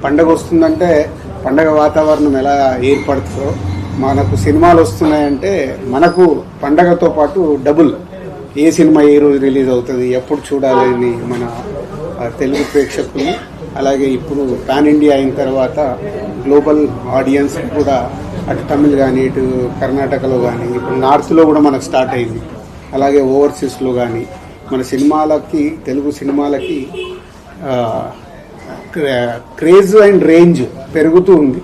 పండగ వస్తుందంటే పండగ వాతావరణం ఎలా ఏర్పడుతుందో మనకు సినిమాలు వస్తున్నాయంటే మనకు పండగతో పాటు డబుల్ ఏ సినిమా ఏ రోజు రిలీజ్ అవుతుంది ఎప్పుడు చూడాలని మన తెలుగు ప్రేక్షకులు అలాగే ఇప్పుడు పాన్ ఇండియా అయిన తర్వాత గ్లోబల్ ఆడియన్స్ కూడా అటు తమిళ్ కానీ ఇటు కర్ణాటకలో కానీ ఇప్పుడు నార్త్లో కూడా మనకు స్టార్ట్ అయింది అలాగే ఓవర్సీస్లో కానీ మన సినిమాలకి తెలుగు సినిమాలకి క్రేజ్ అండ్ రేంజ్ పెరుగుతూ ఉంది.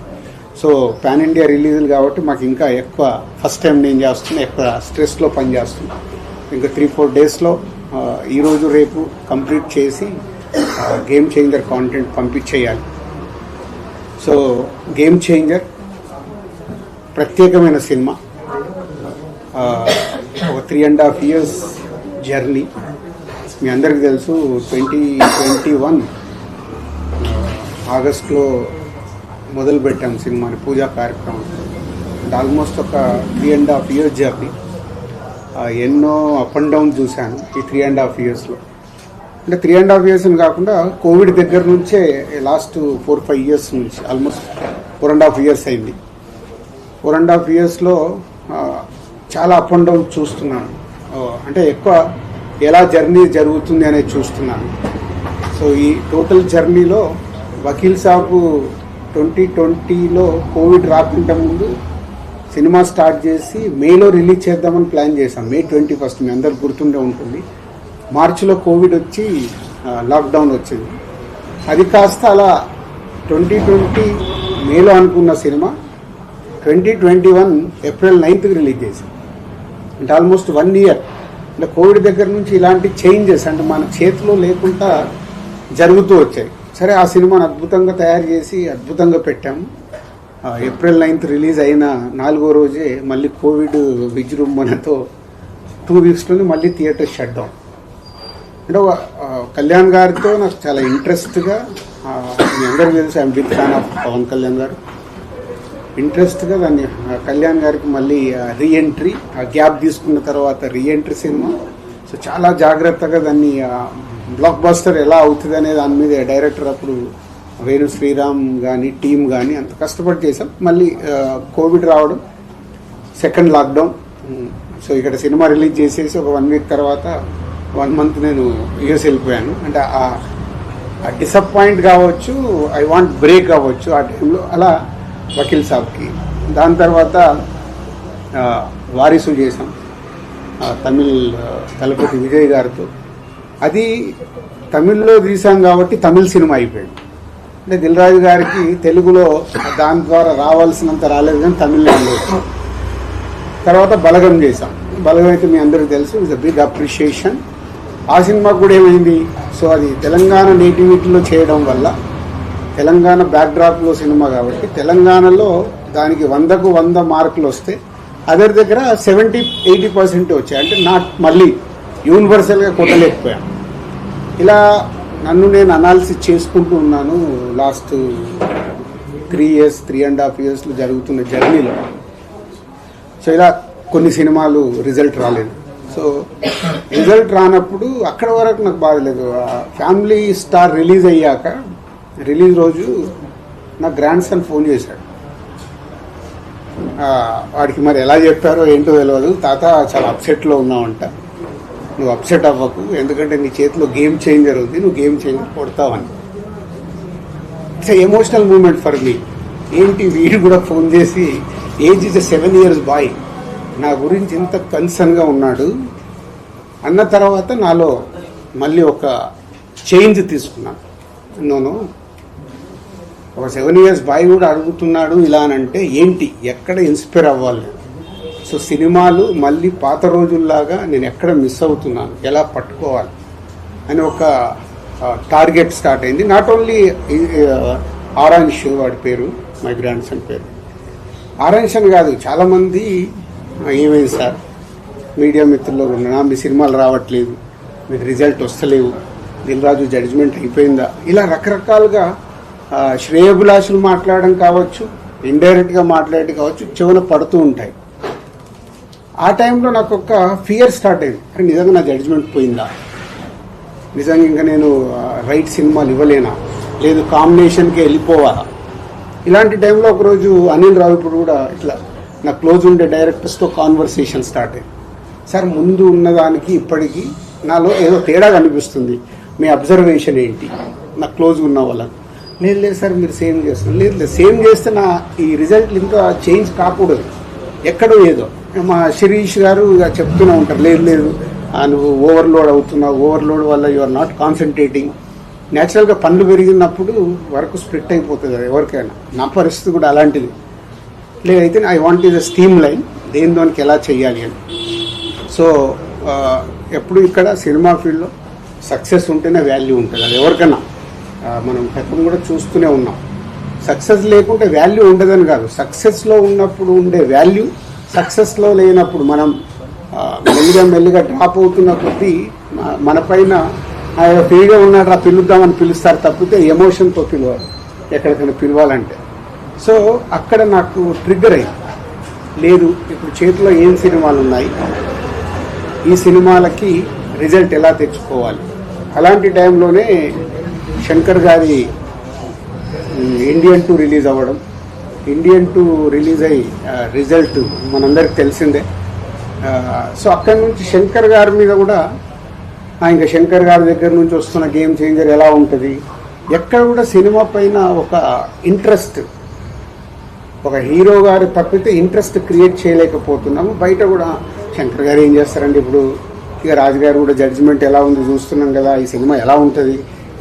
సో పాన్ ఇండియా రిలీజులు కాబట్టి మాకు ఇంకా ఎక్కువ ఫస్ట్ టైం నేను చేస్తున్నా ఎక్కువ స్ట్రెస్లో పనిచేస్తున్నా. ఇంకా 3-4 డేస్లో ఈరోజు రేపు కంప్లీట్ చేసి గేమ్ చేంజర్ కాంటెంట్ పంపించేయాలి. సో గేమ్ చేంజర్ ప్రత్యేకమైన సినిమా, ఒక 3.5 years జర్నీ. మీ అందరికీ తెలుసు 2021 ఆగస్టులో మొదలుపెట్టాం సినిమాని పూజా కార్యక్రమం. ఆల్మోస్ట్ ఒక 3.5 years జర్నీ. ఎన్నో అప్ అండ్ డౌన్ చూశాను ఈ 3.5 yearsలో. అంటే 3.5 years కాకుండా కోవిడ్ దగ్గర నుంచే లాస్ట్ 4-5 years నుంచి ఆల్మోస్ట్ 4.5 years అయింది. 4.5 yearsలో చాలా అప్ అండ్ డౌన్ చూస్తున్నాను. అంటే ఎక్కువ ఎలా జర్నీ జరుగుతుంది అనేది చూస్తున్నాను. సో ఈ టోటల్ జర్నీలో వకీల్ సాబు 2020లో కోవిడ్ రాకుండా ముందు సినిమా స్టార్ట్ చేసి మేలో రిలీజ్ చేద్దామని ప్లాన్ చేశాం. May 21 మీ అందరికి గుర్తుండే ఉంటుంది. మార్చిలో కోవిడ్ వచ్చి లాక్డౌన్ వచ్చింది. అది కాస్త అలా 2020 మేలో అనుకున్న సినిమా 2021 April 9th రిలీజ్ చేశాం. అంటే ఆల్మోస్ట్ 1 year. అంటే కోవిడ్ దగ్గర నుంచి ఇలాంటి చేంజెస్ అంటే మన చేతిలో లేకుండా జరుగుతూ వచ్చాయి. సరే ఆ సినిమాను అద్భుతంగా తయారు చేసి అద్భుతంగా పెట్టాము. April 9th రిలీజ్ అయిన 4వ రోజే మళ్ళీ కోవిడ్ విజృంభణతో 2 weeksలోనే మళ్ళీ థియేటర్ షట్ డౌన్. అంటే కళ్యాణ్ గారితో నాకు చాలా ఇంట్రెస్ట్గా, మీ అందరికీ తెలుసు I am big fan of Pawan Kalyan garu. ఇంట్రెస్ట్గా దాన్ని కళ్యాణ్ గారికి మళ్ళీ రీఎంట్రీ, ఆ గ్యాప్ తీసుకున్న తర్వాత రీఎంట్రీ సినిమా. సో చాలా జాగ్రత్తగా దాన్ని బ్లాక్ బస్టర్ ఎలా అవుతుంది అనే దాని మీద డైరెక్టర్ అప్పుడు వేణు శ్రీరామ్ కానీ టీం కానీ అంత కష్టపడి చేసాం. మళ్ళీ కోవిడ్ రావడం, సెకండ్ లాక్డౌన్. సో ఇక్కడ సినిమా రిలీజ్ చేసేసి ఒక 1 week తర్వాత 1 month నేను యూఎస్ వెళ్ళిపోయాను. అంటే ఆ డిసప్పాయింట్ కావచ్చు, ఐ వాంట్ బ్రేక్ అవ్వచ్చు ఆ టైంలో. అలా వకీల్ సాబ్కి, దాని తర్వాత వారిసు చేసాం తమిళ్ తలపతి విజయ్ గారితో. అది తమిళ్లో తీసాం కాబట్టి తమిళ్ సినిమా అయిపోయింది. అంటే దిల్ రాజు గారికి తెలుగులో దాని ద్వారా రావాల్సినంత రాలేదు కానీ తమిళనాడులో. తర్వాత బలగం చేసాం. బలగం అయితే మీ అందరికీ తెలుసు, ఇట్స్ అ బిగ్ అప్రిషియేషన్. ఆ సినిమా కూడా ఏమైంది, సో అది తెలంగాణ నేటివిటీలో చేయడం వల్ల తెలంగాణ బ్యాక్డ్రాప్లో సినిమా కాబట్టి తెలంగాణలో దానికి 100కు 100 మార్కులు వస్తే అదర్ దగ్గర 70-80% వచ్చాయి. అంటే నాట్ మళ్ళీ యూనివర్సల్గా కొట్టలేకపోయాను. ఇలా నన్ను నేను అనాలిసిస్ చేసుకుంటూ ఉన్నాను లాస్ట్ 3.5 yearsలో జరుగుతున్న జర్నీలో. సో ఇలా కొన్ని సినిమాలు రిజల్ట్ రాలేదు. సో రిజల్ట్ రానప్పుడు అక్కడ వరకు నాకు బాధలేదు. ఫ్యామిలీ స్టార్ రిలీజ్ అయ్యాక రిలీజ్ రోజు నా గ్రాండ్ సన్ ఫోన్ చేశాడు. వాడికి మరి ఎలా చెప్పారో ఏంటో తెలియదు, తాత చాలా అప్సెట్లో ఉన్నావంట, నువ్వు అప్సెట్ అవ్వకు, ఎందుకంటే నీ చేతిలో గేమ్ చేంజర్ ఉంది, నువ్వు గేమ్ చేంజర్ కొడతావని. It's emotional moment for me. ఏంటి వీడు కూడా ఫోన్ చేసి, ఏజ్ ఇస్ 7 years బాయ్, నా గురించి ఇంత కన్సర్న్గా ఉన్నాడు అన్న తర్వాత నాలో మళ్ళీ ఒక చేంజ్ తీసుకున్నాను. నోను, ఒక 7 years బాయ్ కూడా అడుగుతున్నాడు ఇలా అంటే ఏంటి, ఎక్కడ ఇన్స్పైర్ అవ్వాలి. సో సినిమాలు మళ్ళీ పాత రోజుల్లాగా నేను ఎక్కడ మిస్ అవుతున్నాను, ఎలా పట్టుకోవాలి అని ఒక టార్గెట్ స్టార్ట్ అయింది. నాట్ ఓన్లీ ఆరాంష్ వాడి పేరు, మై గ్రాండ్ సన్ పేరు ఆరాంష్ అని కాదు, చాలామంది ఏమైంది సార్ మీడియా మిత్రుల్లో ఉన్నా, మీ సినిమాలు రావట్లేదు, మీకు రిజల్ట్ వస్తలేవు, దిల్ రాజు జడ్జిమెంట్ అయిపోయిందా, ఇలా రకరకాలుగా శ్రేయభిలాషులు మాట్లాడడం కావచ్చు, ఇండైరెక్ట్గా మాట్లాడడం కావచ్చు, చెవున పడుతూ ఉంటాయి. ఆ టైంలో నాకు ఒక ఫియర్ స్టార్ట్ అయింది. అరే నిజంగా నా జడ్జిమెంట్ పోయిందా, నిజంగా ఇంకా నేను రైట్ సినిమాలు ఇవ్వలేనా, లేదు కాంబినేషన్కి వెళ్ళిపోవాలా. ఇలాంటి టైంలో ఒకరోజు అనిల్ రావిపూడి కూడా ఇట్లా నా క్లోజ్ ఉండే డైరెక్టర్స్తో కాన్వర్సేషన్ స్టార్ట్ అయ్యింది. సార్ ముందు ఉన్నదానికి ఇప్పటికీ నాలో ఏదో తేడా కనిపిస్తుంది, మీ అబ్జర్వేషన్ ఏంటి నా క్లోజ్ ఉన్న వాళ్ళని. లేదు సార్ మీరు సేమ్ చేస్తున్నారు. లేదు సేమ్ చేస్తే నా ఈ రిజల్ట్ ఇంకా చేంజ్ కాకూడదు, ఎక్కడో ఏదో. మా శిరీష్ గారు ఇక చెప్తూనే ఉంటారు, లేదు నువ్వు ఓవర్లోడ్ అవుతున్నావు, ఓవర్లోడ్ వల్ల యు ఆర్ నాట్ కాన్సన్ట్రేటింగ్. న్యాచురల్గా పనులు పెరిగినప్పుడు వర్క్ స్ప్లిట్ అయిపోతుంది కదా ఎవరికైనా. నా పరిస్థితి కూడా అలాంటిది. లేదైతే I want is a streamline, దేనికి ఎలా చేయాలి అని. సో ఎప్పుడు ఇక్కడ సినిమా ఫీల్డ్లో సక్సెస్ ఉంటేనే వాల్యూ ఉంటుంది, అది ఎవరికైనా. మనం ఎప్పుడు కూడా చూస్తూనే ఉన్నాం, సక్సెస్ లేకుంటే వాల్యూ ఉండదని కాదు, సక్సెస్లో ఉన్నప్పుడు ఉండే వాల్యూ సక్సెస్లో లేనప్పుడు మనం మెల్లిగా డ్రాప్ అవుతున్న కొద్దీ మన పైన ఫ్రీగా ఉన్నాడు పిలుద్దామని పిలుస్తారు తప్పితే ఎమోషన్తో పిలవాలి ఎక్కడికైనా పిలవాలంటే. సో అక్కడ నాకు ట్రిగ్గర్ అయింది, లేదు ఇప్పుడు చేతిలో ఏం సినిమాలు ఉన్నాయి, ఈ సినిమాలకి రిజల్ట్ ఎలా తెచ్చుకోవాలి. అలాంటి టైంలోనే శంకర్ గారి ఇండియన్ 2 రిలీజ్ అవ్వడం, ఇండియన్ 2 రిలీజ్ అయ్యి రిజల్ట్ మనందరికి తెలిసిందే. సో అక్కడి నుంచి శంకర్ గారి మీద కూడా ఇంకా శంకర్ గారి దగ్గర నుంచి వస్తున్న గేమ్ చేంజర్ ఎలా ఉంటుంది, ఎక్కడ కూడా సినిమా పైన ఒక ఇంట్రెస్ట్, ఒక హీరో గారు తప్పితే ఇంట్రెస్ట్ క్రియేట్ చేయలేకపోతున్నాము. బయట కూడా శంకర్ గారు ఏం చేస్తారండి, ఇప్పుడు ఇక రాజు గారు కూడా జడ్జిమెంట్ ఎలా ఉంది చూస్తున్నాం కదా, ఈ సినిమా ఎలా ఉంటుంది,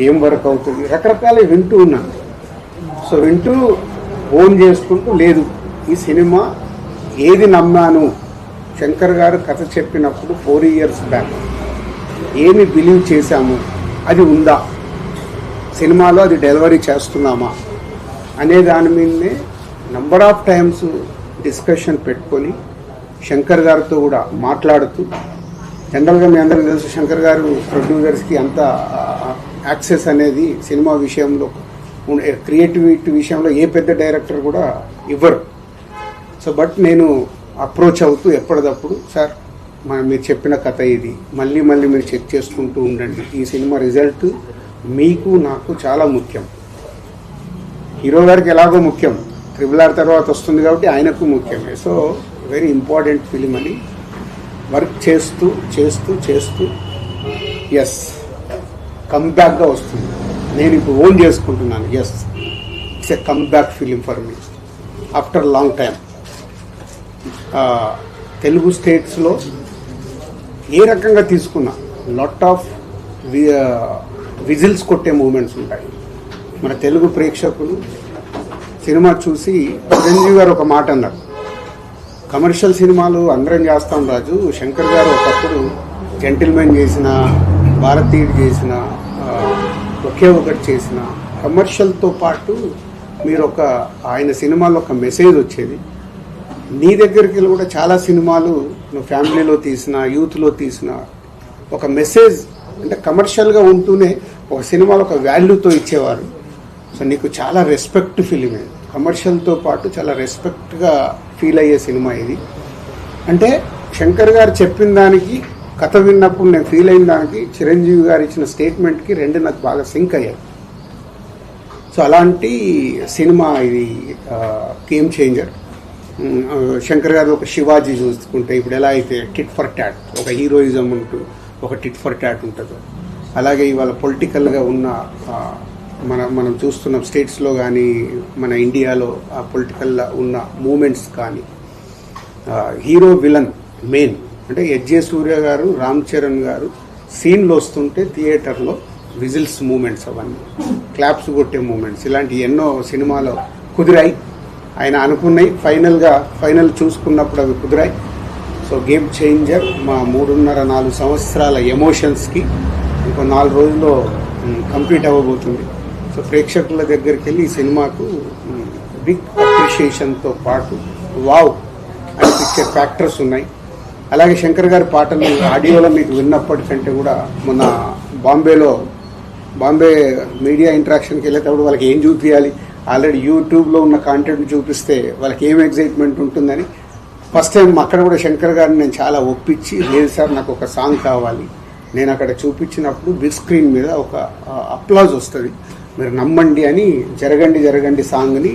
ఏం వర్క్ అవుతుంది, రకరకాల వింటూ ఉన్నాను. సో వింటూ ఓన్ చేసుకుంటూ, లేదు ఈ సినిమా ఏది నమ్మాను, శంకర్ గారు కథ చెప్పినప్పుడు 4 years బ్యాక్ ఏమి బిలీవ్ చేశాము, అది ఉందా సినిమాలో, అది డెలివరీ చేస్తున్నామా అనే దాని మీదనే నంబర్ ఆఫ్ టైమ్స్ డిస్కషన్ పెట్టుకొని శంకర్ గారితో కూడా మాట్లాడుతూ, జనరల్గా మీ అందరికీ తెలుసు శంకర్ గారు ప్రొడ్యూసర్స్కి అంత యాక్సెస్ అనేది సినిమా విషయంలో, క్రియేటివిటీ విషయంలో ఏ పెద్ద డైరెక్టర్ కూడా ఇవ్వరు. సో బట్ నేను అప్రోచ్ అవుతూ ఎప్పటికప్పుడు, సార్ మీరు చెప్పిన కథ ఇది, మళ్ళీ మీరు చెక్ చేసుకుంటూ ఉండండి, ఈ సినిమా రిజల్ట్ మీకు నాకు చాలా ముఖ్యం, హీరో గారికి ఎలాగో ముఖ్యం, RRR తర్వాత వస్తుంది కాబట్టి ఆయనకు ముఖ్యమే. సో వెరీ ఇంపార్టెంట్ ఫిలిం అని వర్క్ చేస్తూ ఎస్ కమ్బ్యాక్గా వస్తుంది. నేను ఇప్పుడు ఓన్ చేసుకుంటున్నాను, yes it's a comeback film for me after long time. Telugu స్టేట్స్లో ఏ రకంగా తీసుకున్నా లాట్ ఆఫ్ విజిల్స్ కొట్టే మూమెంట్స్ ఉంటాయి. మన తెలుగు ప్రేక్షకులు సినిమా చూసి చిరంజీవి గారు ఒక మాట అన్నారు, కమర్షియల్ సినిమాలు అందరం చేస్తాం రాజు, శంకర్ గారు ఒకప్పుడు జెంటిల్మెన్ చేసిన, భారతీయుడు చేసిన, ఒకే ఒకటి చేసిన, కమర్షియల్తో పాటు మీరు ఆయన సినిమాలో ఒక మెసేజ్ వచ్చేది. నీ దగ్గరికి కూడా చాలా సినిమాలు నువ్వు ఫ్యామిలీలో తీసిన, యూత్లో తీసిన ఒక మెసేజ్, అంటే కమర్షియల్గా ఉంటూనే ఒక సినిమాలో ఒక వాల్యూతో ఇచ్చేవారు. సో నీకు చాలా రెస్పెక్ట్ ఫిలిం ఇది, కమర్షియల్తో పాటు చాలా రెస్పెక్ట్గా ఫీల్ అయ్యే సినిమా ఇది. అంటే శంకర్ గారు చెప్పిన దానికి, కథ విన్నప్పుడు నేను ఫీల్ అయిన దానికి, చిరంజీవి గారు ఇచ్చిన స్టేట్మెంట్కి రెండు నాకు బాగా సింక్ అయ్యాయి. సో అలాంటి సినిమా ఇది, గేమ్ చేంజర్. శంకర్ గారు ఒక శివాజీ చూసుకుంటే ఇప్పుడు ఎలా అయితే టిట్ ఫర్ టాట్, ఒక హీరోయిజం ఉంటూ ఒక టిట్ ఫర్ టాట్ ఉంటుంది, అలాగే ఇవాళ పొలిటికల్గా ఉన్న మనం చూస్తున్న స్టేట్స్లో కానీ మన ఇండియాలో ఆ పొలిటికల్గా ఉన్న మూమెంట్స్ కానీ, హీరో విలన్ మెయిన్ అంటే ఎస్జే సూర్య గారు, రామ్ చరణ్ గారు సీన్లు వస్తుంటే థియేటర్లో విజిల్స్ మూమెంట్స్, అవన్నీ క్లాప్స్ కొట్టే మూమెంట్స్, ఇలాంటి ఎన్నో సినిమాలో కుదిరాయి. ఆయన అనుకున్నాయి, ఫైనల్ చూసుకున్నప్పుడు అవి కుదిరాయి. సో గేమ్ చేంజర్ మా 3.5-4 సంవత్సరాల ఎమోషన్స్కి ఇంకో 4 రోజుల్లో కంప్లీట్ అవ్వబోతుంది. సో ప్రేక్షకుల దగ్గరికి వెళ్ళి ఈ సినిమాకు బిగ్ అప్రిషియేషన్తో పాటు వావ్ అనిపించే ఫ్యాక్టర్స్ ఉన్నాయి. అలాగే శంకర్ గారి పాటలు ఆడియోలో మీకు విన్నప్పటికంటే కూడా మొన్న బాంబే మీడియా ఇంటరాక్షన్కి వెళ్ళేటప్పుడు వాళ్ళకి ఏం చూపించాలి, ఆల్రెడీ యూట్యూబ్లో ఉన్న కాంటెంట్ చూపిస్తే వాళ్ళకి ఏం ఎగ్జైట్మెంట్ ఉంటుందని ఫస్ట్ టైం అక్కడ కూడా శంకర్ గారిని నేను చాలా ఒప్పించి, లేదు సార్ నాకు ఒక సాంగ్ కావాలి, నేను అక్కడ చూపించినప్పుడు బిగ్ స్క్రీన్ మీద ఒక అప్లాజ్ వస్తుంది, మీరు నమ్మండి అని జరగండి జరగండి సాంగ్ని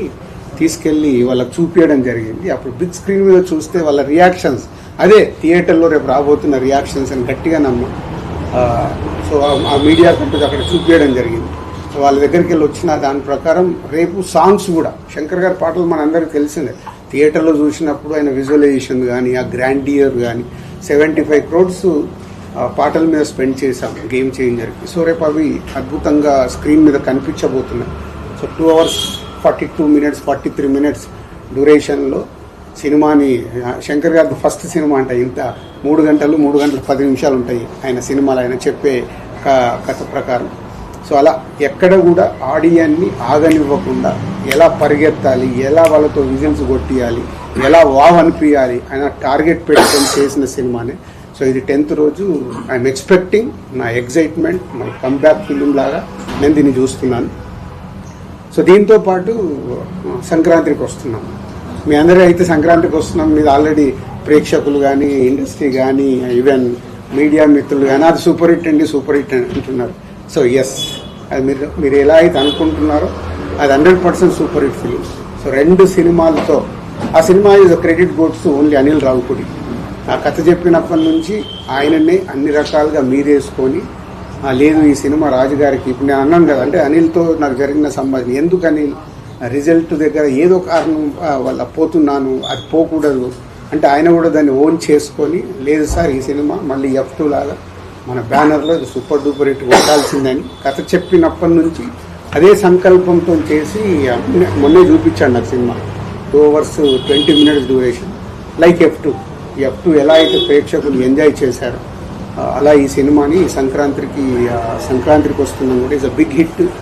తీసుకెళ్ళి వాళ్ళకి చూపించడం జరిగింది. అప్పుడు బిగ్ స్క్రీన్ మీద చూస్తే వాళ్ళ రియాక్షన్స్ అదే థియేటర్లో రేపు రాబోతున్న రియాక్షన్స్ అని గట్టిగా నమ్మం. సో ఆ మీడియా కంపెనీ అక్కడ చూపించడం జరిగింది. సో వాళ్ళ దగ్గరికి వెళ్ళి వచ్చిన దాని ప్రకారం రేపు సాంగ్స్ కూడా శంకర్ గారి పాటలు మనందరికీ తెలిసిందే. థియేటర్లో చూసినప్పుడు ఆయన విజువలైజేషన్ కానీ ఆ గ్రాండియర్ కానీ 75 crores పాటల మీద స్పెండ్ చేశాం గేమ్ చేంజర్కి. సో రేపు అవి అద్భుతంగా స్క్రీన్ మీద కనిపించబోతున్నాయి. సో 2 hours 42 minutes 43 minutes డ్యూరేషన్లో సినిమాని శంకర్ గారి ఫస్ట్ సినిమా అంట. ఇంత 3 గంటలు 10 నిమిషాలు ఉంటాయి ఆయన సినిమాలు, ఆయన చెప్పే కథ ప్రకారం. సో అలా ఎక్కడ కూడా ఆడియన్ని ఆగనివ్వకుండా ఎలా పరిగెత్తాలి, ఎలా వాళ్ళతో విజన్స్ కొట్టియాలి, ఎలా వావ్ అనిపించాలి ఆయన టార్గెట్ పెట్టుకొని చేసిన సినిమానే. సో ఇది 10th రోజు. ఐఎమ్ ఎక్స్పెక్టింగ్, నా ఎగ్జైట్మెంట్ మై కమ్బ్యాక్ ఫిలిం లాగా నేను దీన్ని చూస్తున్నాను. సో దీంతో పాటు సంక్రాంతికి వస్తున్నాం. మీ అందరూ అయితే సంక్రాంతికి వస్తున్నాం మీద ఆల్రెడీ ప్రేక్షకులు కానీ ఇండస్ట్రీ కానీ ఈవెన్ మీడియా మిత్రులు కానీ అది సూపర్ హిట్ అంటున్నారు. సో ఎస్, అది మీరు ఎలా అయితే అనుకుంటున్నారో అది 100% సూపర్ హిట్ ఫిలిం. సో 2 సినిమాలతో ఆ cinema is credit గోడ్స్ only Anil Ravipudi. ఆ కథ చెప్పినప్పటి నుంచి ఆయననే అన్ని రకాలుగా మీదేసుకొని లేదు ఈ సినిమా రాజుగారికి ఇప్పుడు నేను అన్నాను కదా, అంటే అనిల్తో నాకు జరిగిన సంభాషణ ఎందుకు అనిల్ రిజల్ట్ దగ్గర ఏదో కారణం వాళ్ళ పోతున్నాను అది పోకూడదు అంటే ఆయన కూడా దాన్ని ఓన్ చేసుకొని లేదు సార్ ఈ సినిమా మళ్ళీ F2 లాగా మన బ్యానర్లో ఇది సూపర్ డూపర్ హిట్ కొట్టాల్సిందని కథ చెప్పినప్పటి నుంచి అదే సంకల్పంతో చేసి మొన్నే చూపించాడు నాకు cinema. 2 hours 20 minutes duration like F2 ఎలా అయితే ప్రేక్షకులు ఎంజాయ్ చేశారో అలా ఈ సినిమాని సంక్రాంతికి వస్తున్నాం కూడా ఇట్స్ అ బిగ్ హిట్.